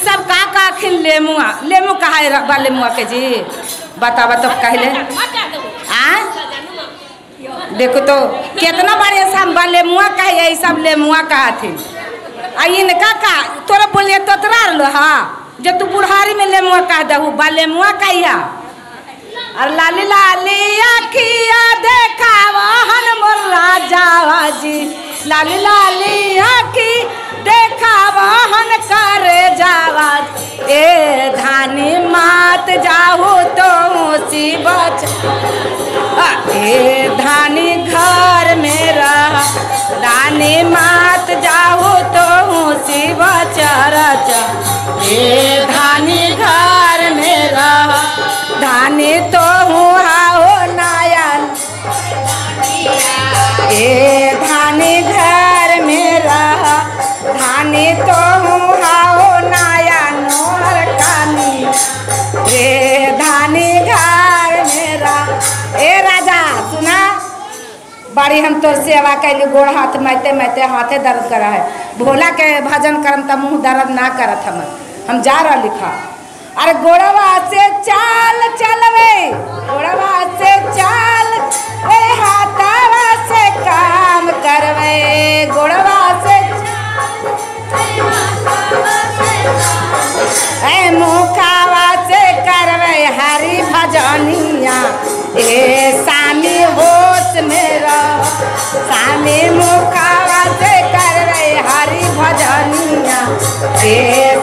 सब का खिल लेमुआ लेमु कहा है लेमुआ के जी बतावा तो कहले आ देखो तो कितना बड़े सब लेमुआ कहे यही सब लेमुआ कहा थी आइए का तोरा बोलिए तो लो हाँ जो तू बुढ़ारी में लेमुआ कह दू बा लेमुआ कहिया और लाली लाली आखिया देखावा हन मोर राजावा जी लाली लाली आखी देखावा हन करे जावा ए धानी मात जाहू तो सी बच ए धानी घर मेरा धानी मात जाहू तो सी बचरच ए धानी घर मेरा धानी तो हूँ हाओ नायन ए धानी घर मेरा धानी तो हूँ हाओ नायन नोहर कानी ए धानी घर मेरा ए राजा सुना बड़ी हम तो सेवा कैली गोड़ हाथ मैते मैते हाथे दर्द करा है भोला के भजन करम त मुँह दर्द ना करत हम जा रहा लिखा अरे गोड़वा से चाल चलवे गोड़वा से चाल ए हाथावा से काम करवे गोड़वा से ए मुखावा से करवे हरि भजनिया ए सामी होश मेरा सामी मुखावा से करवे हरि भजनिया ए